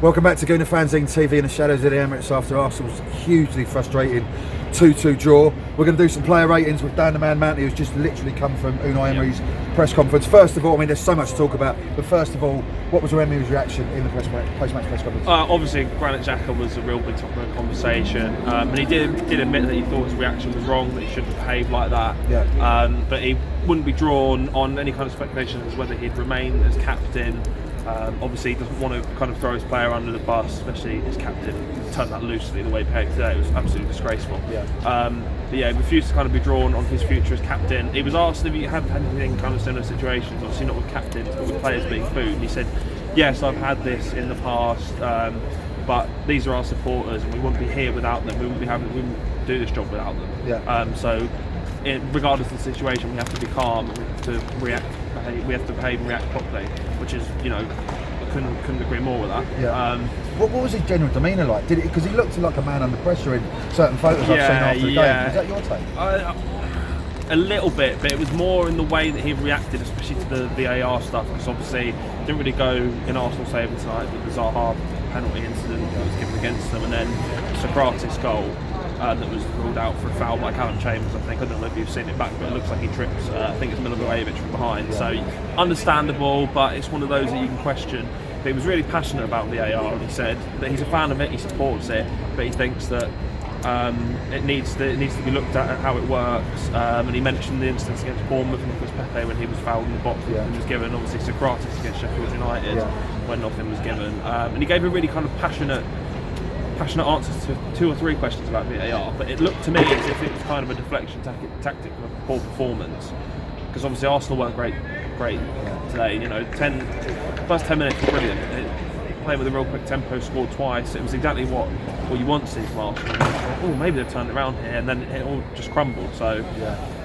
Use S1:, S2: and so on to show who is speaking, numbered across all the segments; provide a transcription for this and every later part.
S1: Welcome back to Gooner Fanzine TV in the shadows of the Emirates after Arsenal's hugely frustrating 2-2 draw. We're going to do some player ratings with Dan the Man Mountney, who's just literally come from Unai Emery's press conference. First of all, I mean, there's so much to talk about, but first of all, what was Emery's reaction in the post-match press conference?
S2: Obviously, Granit Xhaka was a real big topic of conversation, and he did admit that he thought his reaction was wrong, that he shouldn't have behaved like that.
S1: Yeah.
S2: But he wouldn't be drawn on any kind of speculation as whether he'd remain as captain. Obviously, he doesn't want to kind of throw his player under the bus, especially his captain. Turned that loosely the way he behaved today. It was absolutely disgraceful.
S1: Yeah.
S2: But yeah, he refused to kind of be drawn on his future as captain. He was asked if he had anything kind of similar situations, obviously not with captains, but with players being booed. And he said, yes, I've had this in the past, but these are our supporters, and we wouldn't be here without them. We wouldn't do this job without them.
S1: Yeah.
S2: So, regardless of the situation, we have to be calm and we have to react. We have to behave and react properly, which is, you know, I couldn't agree more with that.
S1: Yeah. What was his general demeanour like? Did it, because he looked like a man under pressure in certain photos I've seen after the game. Is that your take?
S2: A little bit, but it was more in the way that he reacted, especially to the VAR stuff, because obviously it didn't really go in Arsenal's favour tonight with the Zaha penalty incident that was given against them, and then Socrates' goal that was ruled out for a foul by Callum Chambers, I think. I don't know if you've seen it back, but it looks like he trips, I think it's Milivojevic from behind. So understandable, but it's one of those that you can question. But he was really passionate about VAR, and he said that he's a fan of it, he supports it, but he thinks that it needs to be looked at how it works. And he mentioned the instance against Bournemouth and Nicolas Pepe when he was fouled in the box and was given. Obviously Socrates against Sheffield United when nothing was given. And he gave a really kind of passionate answers to 2 or 3 questions about VAR, but it looked to me as if it was kind of a deflection tactic of a poor performance, because obviously Arsenal weren't great today. You know, first 10 minutes were brilliant. Playing with a real quick tempo, scored twice. It was exactly what you want to see from Arsenal. Oh, maybe they've turned it around here, and then it all just crumbled. So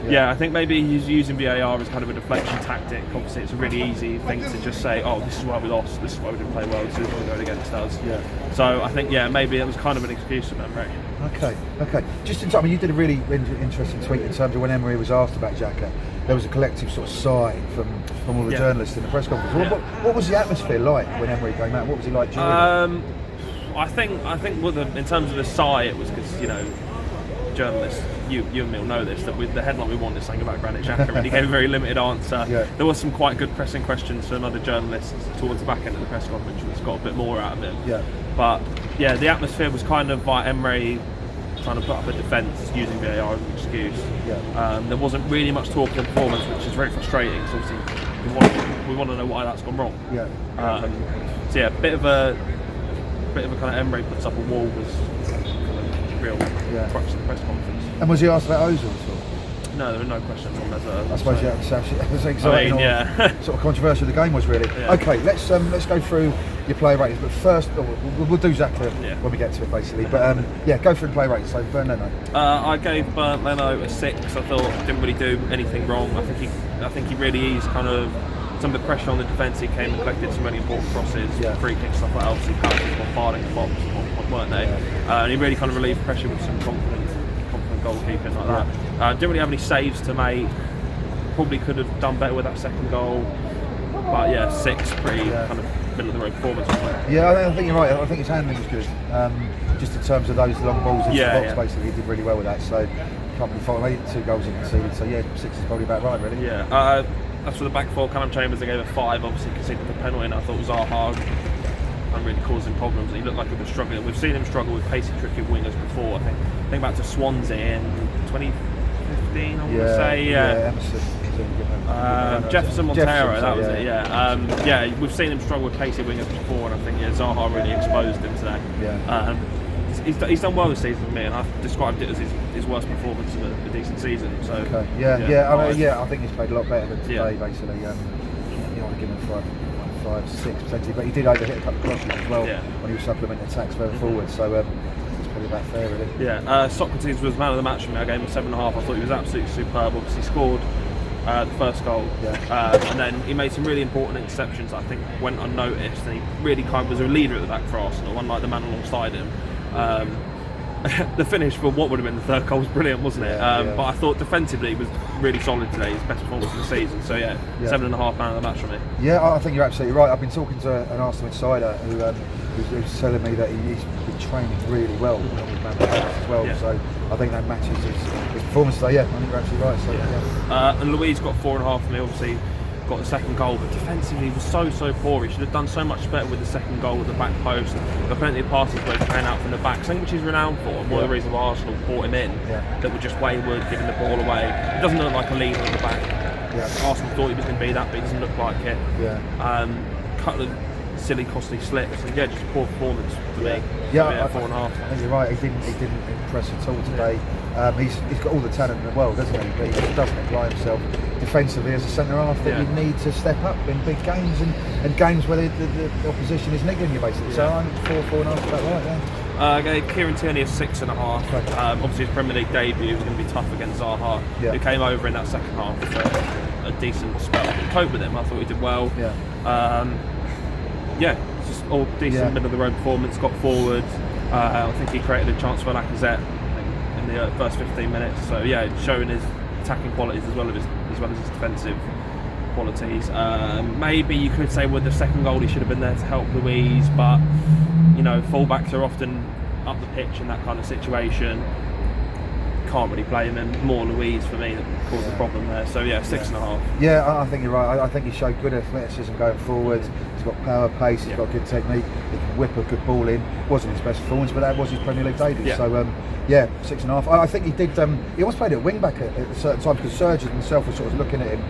S2: yeah, I think maybe he's using VAR as kind of a deflection tactic. Obviously, it's a really easy thing to just say, oh, this is why we lost, this is why we didn't play well, this is why we're going against us. So I think, maybe it was kind of an excuse for Emery.
S1: Okay. Just in time, you did a really interesting tweet in terms of when Emery was asked about Xhaka. There was a collective sort of sigh from all the journalists in the press conference. What was the atmosphere like when Emery came out? What was he like during
S2: I think in terms of the sigh, it was because, you know, journalists, you and me will know this, that with the headline we want is something about Granit Xhaka, and he gave a very limited answer. There was some quite good pressing questions from other journalists towards the back end of the press conference, which got a bit more out of him. But yeah, the atmosphere was kind of like Emery trying to put up a defence using VAR as an excuse. There wasn't really much talk of the performance, which is very frustrating, because obviously we want to know why that's gone wrong. So yeah, bit of a kind of Emery puts up a wall was kind of real crux of the press conference.
S1: And was he asked about Ozil at all?
S2: No, there were no questions on that.
S1: I suppose that's exciting. Sort of controversial the game was really. Okay, let's go through your play ratings, but first we'll do Xhaka when we get to it basically. But go through the play ratings. So Bernd Leno.
S2: I gave Bernd Leno a 6. I thought he didn't really do anything wrong. I think he really eased kind of some of the pressure on the defence. He came and collected some really important crosses, free kicks, stuff like that. Obviously, penalties bombarding the box at one point, weren't they? And he really kind of relieved pressure with some confident goalkeeping like that. Didn't really have any saves to make. Probably could have done better with that second goal. But 6, pretty kind of middle of the road performance.
S1: I think you're right. I think his handling was good. Just in terms of those long balls into the box, basically, he did really well with that. So can't really fault him. 2 goals he conceded. So 6 is probably about right, really.
S2: As for the back four, Callum Chambers, I gave a 5. Obviously conceded the penalty, and I thought Zaha and really causing problems. He looked like he was struggling. We've seen him struggle with pacey, tricky wingers before. I think back to Swansea in 2015, I want to say. Jefferson Montero, that was it. We've seen him struggle with pacey wingers before, and I think Zaha really exposed him today. He's done well this season for me, and I've described it as his worst performance of a decent season. So I think he's played a lot better than today. Basically, you want to give him 5, 6 potentially, but he did overhit a couple of crosses as well when he was supplementing attacks further forward. So it's probably about fair, really. Socrates was man of the match for me. I gave him 7.5. I thought he was absolutely superb. Obviously scored the first goal, and then he made some really important interceptions that I think went unnoticed, and he really kind of was a leader at the back for Arsenal, unlike the man alongside him. The finish for what would have been the third goal was brilliant, wasn't it? But I thought defensively he was really solid today, his best performance of the season. So 7.5 man of the match for me.
S1: I think you're absolutely right. I've been talking to an Arsenal insider who who's telling me that he's been training really well with Man as well.
S2: Yeah.
S1: So I think that matches his performance today. Yeah, I think you're absolutely right. So, yeah.
S2: And Louise got 4.5 for me. Obviously, got the second goal, but defensively he was so poor. He should have done so much better with the second goal at the back post. There were plenty of passes where he ran out from the back, something which he's renowned for, and one of the reasons why Arsenal brought him in, that were just wayward, giving the ball away. He doesn't look like a leader at the back. Arsenal thought he was going to be that, but he doesn't look like it. Couple of silly, costly slips, and just poor performance for me.
S1: Yeah,
S2: 4.5.
S1: I think you're right. He didn't impress at all today. He's got all the talent in the world, doesn't he? But he just doesn't apply himself defensively as a centre half that you need to step up in big games and games where the opposition is niggling you basically. So I'm 4.5 about right. Yeah.
S2: I gave Kieran Tierney a 6.5. Obviously his Premier League debut was going to be tough against Zaha, who came over in that second half for a decent spell. He coped with him. I thought he did well. Just all decent middle of the road performance. Got forward. I think he created a chance for Lacazette in the first 15 minutes. So showing his attacking qualities as well as his defensive qualities. Maybe you could say with the second goal he should have been there to help Louise, but fullbacks are often up the pitch in that kind of situation. Can't really blame him. More Louise for me that caused the problem there. So 6.5.
S1: Yeah, I think you're right. I think he showed good athleticism going forward. He's got power, pace. He's got good technique. He can whip a good ball in. Wasn't his best performance, but that was his Premier League debut. So 6.5. I think he did. He almost played at wing back at a certain time because Serge himself was sort of looking at him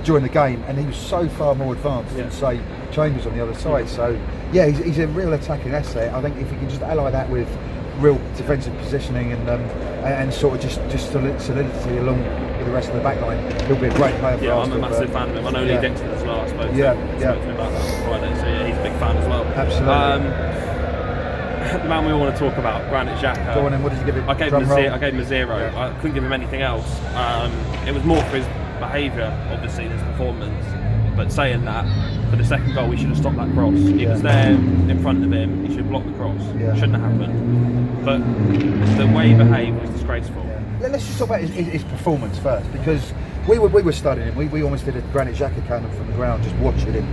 S1: during the game, and he was so far more advanced than say Chambers on the other side. So he's a real attacking asset. I think if you can just ally that with real defensive positioning and sort of just solidity along with the rest of the back line, he'll be a great player for Arsenal.
S2: I'm a massive fan of him. I know Lee Dixon as well, I suppose. Spoke to him about that on Friday, so he's a big fan as well.
S1: Absolutely.
S2: The man we all want to talk about, Granit Xhaka.
S1: Go on then, what did you give him?
S2: I gave him a 0. I couldn't give him anything else. It was more for his behaviour, obviously, than his performance. But saying that, for the second goal, we should have stopped that cross. He was there in front of him. He should have blocked the cross. Shouldn't have happened. But the way he behaved was disgraceful.
S1: Let's just talk about his performance first, because we were studying him. We almost did a Granit Xhaka cannon from the ground, just watching him.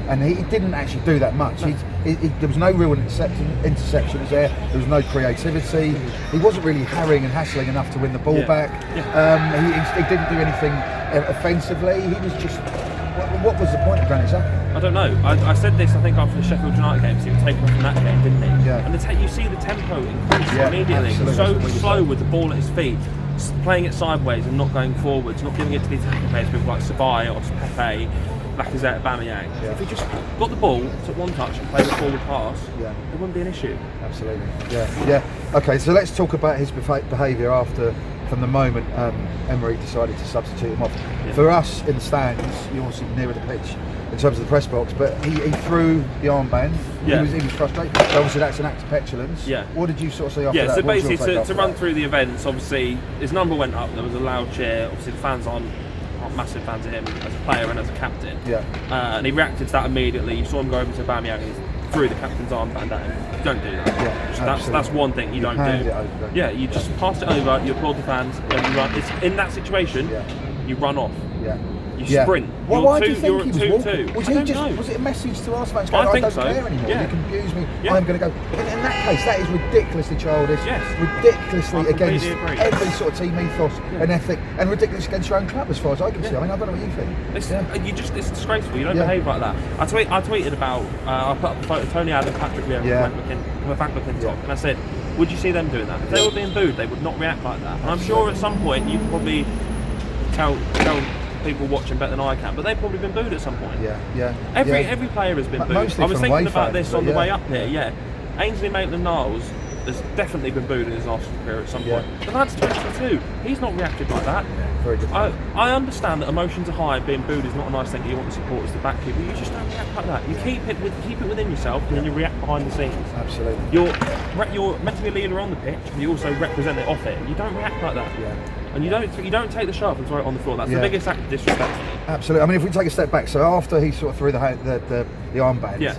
S1: And he didn't actually do that much.
S2: No.
S1: There was no real interceptions there. There was no creativity. He wasn't really harrying and hassling enough to win the ball back. He didn't do anything offensively. He was just... What was the point of Granit Xhaka?
S2: I don't know. I said this, I think, after the Sheffield United game, so he was taken from that game, didn't he?
S1: Yeah.
S2: And you see the tempo increase immediately. So slow with the ball at his feet, playing it sideways and not going forwards, not giving it to the attacking players, people like Ceballos, Pepe, Lacazette, Aubameyang. If he just got the ball, took one touch and played a forward pass, there wouldn't be an issue.
S1: Absolutely. Yeah. Okay, so let's talk about his behaviour from the moment Emery decided to substitute him off. For us in the stands, you're obviously nearer the pitch in terms of the press box, but he threw the armband. He was frustrated. Obviously, that's an act of petulance. What did you sort of say after that?
S2: So basically, to run through the events, obviously his number went up. There was a loud cheer. Obviously, the fans aren't massive fans of him as a player and as a captain. And he reacted to that immediately. You saw him go over to Aubameyang and he threw the captain's armband at him. You don't do that. That's one thing you don't do. You just pass it over. You applaud the fans. And you run. It's in that situation. You run off. You sprint.
S1: Why do you think he was walking?
S2: Was
S1: Was it a message to us fans?
S2: I think
S1: don't
S2: so.
S1: care anymore.
S2: Yeah.
S1: You confuse me. I'm going to go. In that case, that is ridiculously childish. Ridiculously against every sort of team ethos and ethic, and ridiculous against your own club, as far as I can see. I mean, I don't know what you think.
S2: It's disgraceful. You don't behave like that. I tweeted about. I put up a photo of Tony Adams, Patrick Vieira, with Frank McClintock, and I said, would you see them doing that? If they were being booed, they would not react like that. And I'm sure at some point you could probably tell people watching better than I can, but they've probably been booed at some point. Every player has been booed. I was thinking about this on the way up here. Ainsley Maitland-Niles has definitely been booed in his Arsenal career at some point. The lad's 22. He's not reacted like that.
S1: Very good.
S2: I understand that emotions are high. Being booed is not a nice thing. You want the supporters to back you, but you just don't react like that. You keep it within yourself, and then you react behind the scenes.
S1: Absolutely.
S2: You're meant to be a leader on the pitch, but you also represent it off it. You don't react like that. And you don't take the shove and throw it on the floor. That's the biggest act of disrespect.
S1: Absolutely. I mean, if we take a step back, so after he sort of threw the armband,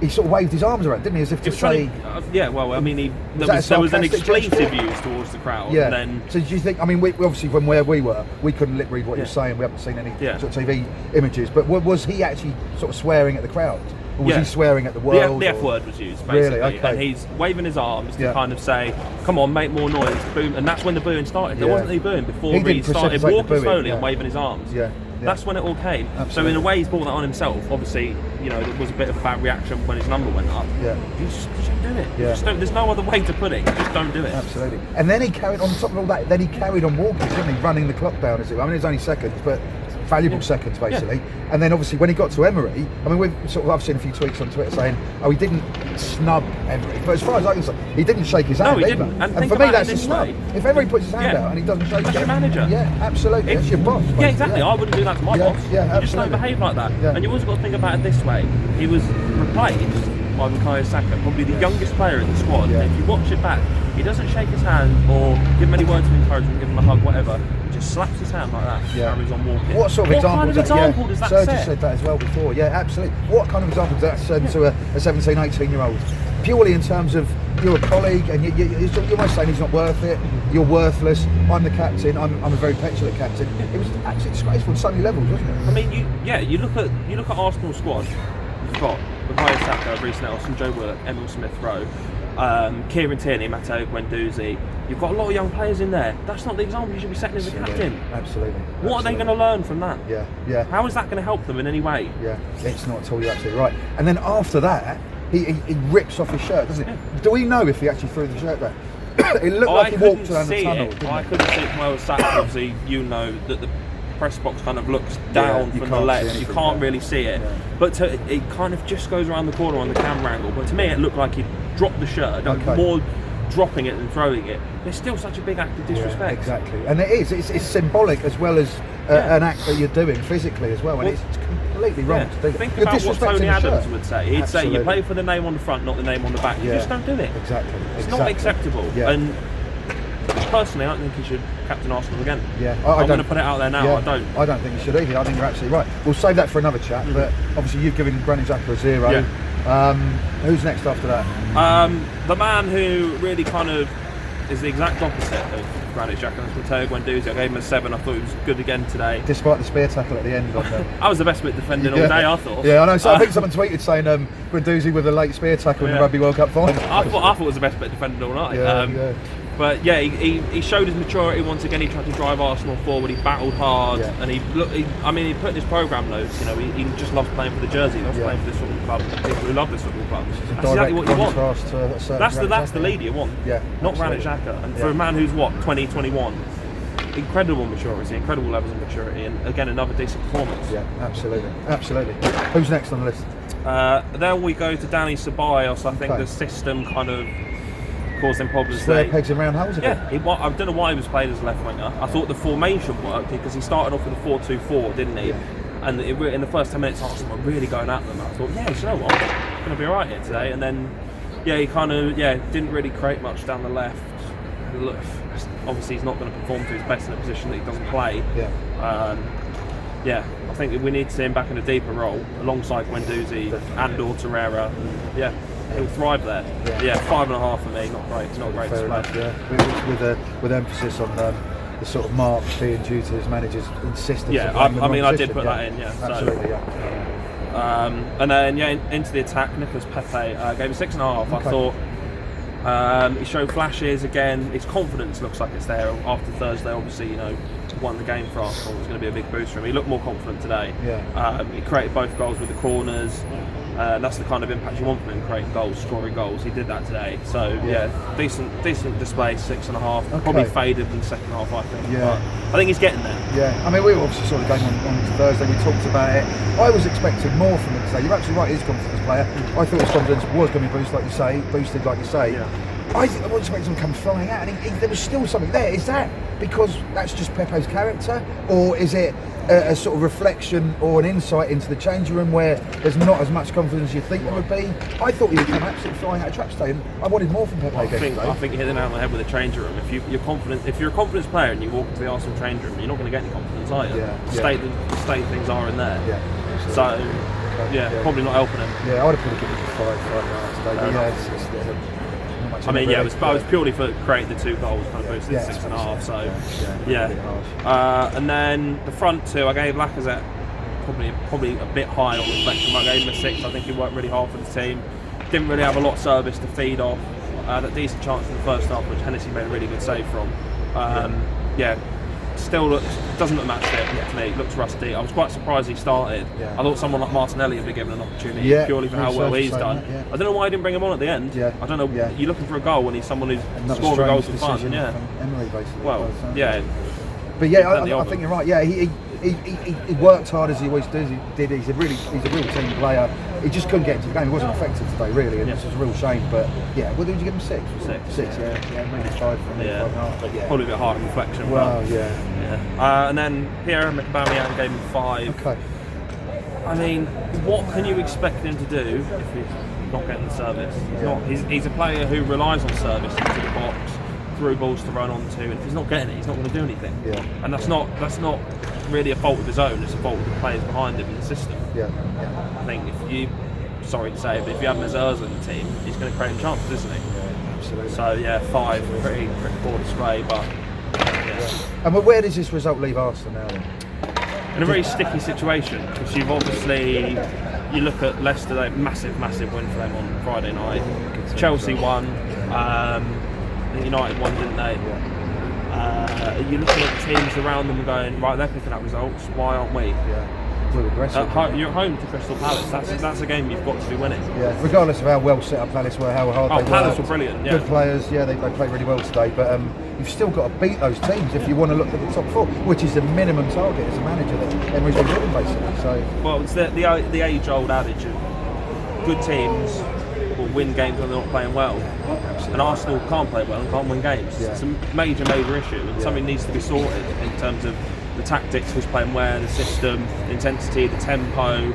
S1: he sort of waved his arms around, didn't he, as if to say...
S2: there was an expletive used towards the crowd. And then,
S1: so do you think, I mean, we obviously from where we were, we couldn't lip-read what he was saying, we haven't seen any sort of TV images, but was he actually sort of swearing at the crowd? Or was he swearing at the world?
S2: The F word was used, basically.
S1: Really? Okay.
S2: And he's waving his arms to kind of say, come on, make more noise, boom. And that's when the booing started. There wasn't any booing before he started walking slowly and waving his arms.
S1: Yeah.
S2: That's when it all came.
S1: Absolutely.
S2: So in a way, he's brought that on himself. Obviously, you know, there was a bit of a bad reaction when his number went up.
S1: Yeah.
S2: You just don't do it.
S1: Yeah.
S2: There's no other way to put it. You just don't do it.
S1: Absolutely. And then he carried on top of all that. Then he carried on walking, didn't he? Running the clock down, as it were. I mean, it was only seconds, but valuable seconds, basically. Yeah. And then obviously when he got to Emery, I mean, I've seen a few tweets on Twitter saying, oh, he didn't snub Emery. But as far as I can say, he didn't shake his hand either.
S2: And
S1: for me, that's a snub. If Emery puts his hand out and he doesn't shake
S2: that's
S1: it,
S2: your manager.
S1: Yeah, absolutely. That's your boss.
S2: Yeah, exactly. Yeah. I wouldn't do that to my boss.
S1: Yeah,
S2: you just don't behave like that. Yeah. And you always got to think about it this way. He was replaced by Xhaka, probably the youngest player in the squad.
S1: Yeah.
S2: And if you watch it back, he doesn't shake his hand or give him any words of encouragement, give him a hug, whatever. He just slaps his hand like that.
S1: Yeah.
S2: Carries on walking.
S1: What sort of example
S2: does that
S1: Serge
S2: set?
S1: just said that as well before. Yeah, absolutely. What kind of example does that send to a 17, 18-year-old? Purely in terms of you're a colleague and you're almost saying he's not worth it, you're worthless, I'm the captain, I'm a very petulant captain. It was actually disgraceful on so many levels, wasn't it?
S2: I mean, you look at Arsenal's squad. You've got Xhaka, Reece Nelson, Joe Willock, Emil Smith-Rowe, Kieran Tierney, Matteo Guendouzi. You've got a lot of young players in there. That's not the example you should be setting as a captain.
S1: Absolutely.
S2: What are they going to learn from that?
S1: Yeah.
S2: How is that going to help them in any way?
S1: Yeah, it's not at all. You're absolutely right. And then after that, he rips off his shirt, doesn't he? Yeah. Do we know if he actually threw the shirt back? It looked like he walked around the tunnel.
S2: I couldn't see it from where I was sat. Obviously, you know that the press box kind of looks down from the left. You can't really see it. Yeah. But it kind of just goes around the corner on the camera angle. But to me, it looked like he dropped the shirt. More dropping it than throwing it. There's still such a big act of disrespect.
S1: Yeah, exactly. And it is. It's symbolic as well as an act that you're doing physically as well. And it's completely wrong to do that.
S2: Think about what Tony Adams would say. He'd say you play for the name on the front, not the name on the back. You just don't do it.
S1: Exactly.
S2: It's not acceptable.
S1: Yeah.
S2: And personally, I don't think he should captain Arsenal again.
S1: Yeah,
S2: I'm going to put it out there now.
S1: Yeah, I don't think he should either. I think you're absolutely right. We'll save that for another chat. But obviously, you've given Granit Xhaka a 0. Yeah. Who's next after that?
S2: The man who really kind of is the exact opposite of Granit Xhaka. That's Matteo Guendouzi. I gave him a 7. I thought he was good again today.
S1: Despite the spear tackle at the end.
S2: I was the best bit defending all day, I thought.
S1: Yeah, I know. So I think someone tweeted saying Guendouzi with a late spear tackle in the Rugby World Cup final.
S2: I thought it was the best bit defending all night. But yeah, he showed his maturity once again. He tried to drive Arsenal forward. He battled hard, and he put in his programme notes. You know, he just loves playing for the jersey. He loves playing for this football club. People who love this football club. That's exactly what you want. That's the leader you want.
S1: Yeah,
S2: not Granit Xhaka. And for a man who's 21, incredible maturity, incredible levels of maturity, and again another decent performance.
S1: Yeah, absolutely. Who's next on the list?
S2: Then we go to Danny Ceballos. I think the system kind of caused him problems.
S1: Square pegs in round holes again.
S2: Yeah, I don't know why he was played as a left winger. I thought the formation worked because he started off with a 4-2-4, didn't he? Yeah. And in the first 10 minutes, Arsenal were really going at them. I thought, you know what, I'm going to be alright here today. And then, he kind of didn't really create much down the left. Look, obviously he's not going to perform to his best in a position that he doesn't play. I think we need to see him back in a deeper role alongside Guendouzi and or Torreira. He'll thrive there. 5.5 for me. Not great. It's not great display.
S1: With emphasis on the sort of mark being due to his manager's insistence.
S2: I did put that in.
S1: Absolutely.
S2: And then into the attack, Nicolas Pepe gave a 6.5. I thought he showed flashes again. His confidence looks like it's there after Thursday. Obviously, won the game for Arsenal. It was going to be a big boost for him. He looked more confident today. He created both goals with the corners. That's the kind of impact you want from him, creating goals, scoring goals. He did that today. So decent display, 6.5. Probably faded in the second half, I think. But I think he's getting there.
S1: Yeah, I mean, we obviously saw the game on Thursday. We talked about it. I was expecting more from him today. You're absolutely right. He's a confidence player. I thought his confidence was going to be boosted, like you say. I was expecting him to come flying out, and there was still something there. Is that because that's just Pepe's character, or is it a sort of reflection or an insight into the changing room where there's not as much confidence as you think there would be? I thought he would come absolutely flying out of traps today, and I wanted more from Pepe. I
S2: think you hit the nail on the head with the changing room. If you're confident, if you're a confidence player and you walk into the Arsenal changing room, you're not going to get any confidence, are you? The state things are in there. Probably not helping him.
S1: Yeah, I would have probably given him 5 today.
S2: I was purely for creating the 2 goals, kind of boosted 6.5. And then the front 2, I gave Lacazette probably a bit high on reflection. I gave him a 6. I think he worked really hard for the team. Didn't really have a lot of service to feed off. That decent chance in the first half, which Hennessy made a really good save from. Still doesn't look match fit to me. Looks rusty. I was quite surprised he started. I thought someone like Martinelli would be given an opportunity purely for how well he's done. I don't know why he didn't bring him on at the end. I don't know. You're looking for a goal when he's someone who's scoring goals for fun.
S1: From Emery, basically.
S2: Well,
S1: But I think you're right. Yeah, he worked hard as he always did. He's a real team player. He just couldn't get into the game. He wasn't effective today, really, and this was a real shame. But yeah, what did you give him? 6? 6. Yeah, maybe 5 for me, 5.5. But yeah,
S2: probably a bit hard on reflection.
S1: Well,
S2: and then Pierre Aubameyang gave him 5.
S1: Okay.
S2: I mean, what can you expect him to do if he's not getting the service? He's a player who relies on service into the box, through balls to run onto, and if he's not getting it, he's not going to do anything. And that's not really a fault of his own. It's a fault of the players behind him in the system. I think if you, sorry to say, but if you have Mazurza in the team, he's going to create chances, isn't he?
S1: Absolutely.
S2: So 5, pretty poor display, but.
S1: And where does this result leave Arsenal now then?
S2: In a very sticky situation, because you look at Leicester, they massive win for them on Friday night. Chelsea won, United won, didn't they? You're looking at the teams around them and going, right, they're picking up results, why aren't we?
S1: We're aggressive.
S2: You're at home to Crystal Palace, that's a game you've got to be winning.
S1: Regardless of how well set up Palace were, how hard they were.
S2: Palace were brilliant,
S1: Good players, they played really well today, but you've still got to beat those teams if you want to look at the top 4, which is the minimum target as a manager that Emery's been doing, basically. So, well,
S2: it's the age-old adage of good teams will win games when they're not playing well. And Arsenal can't play well and can't win games. It's a major issue, and something needs to be sorted in terms of the tactics, who's playing where, the system, the intensity, the tempo,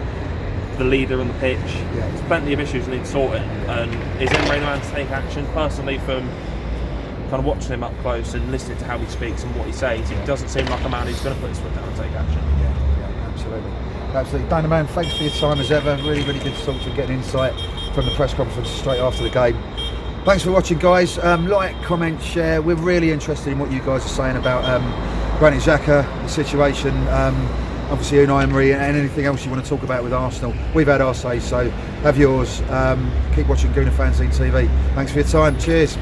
S2: the leader on the pitch. There's plenty of issues that need sorting. And is Emery the man to take action? Personally, from kind of watching him up close and listening to how he speaks and what he says, he doesn't seem like a man who's going to put his foot down and take action.
S1: Absolutely. Dana, man, thanks for your time as ever. Really good to talk to you, get an insight from the press conference straight after the game. Thanks for watching, guys. Like, comment, share. We're really interested in what you guys are saying about Granit Xhaka, the situation, obviously Unai Emery, and anything else you want to talk about with Arsenal. We've had our say, so have yours. Keep watching Gooner Fanzine TV. Thanks for your time. Cheers.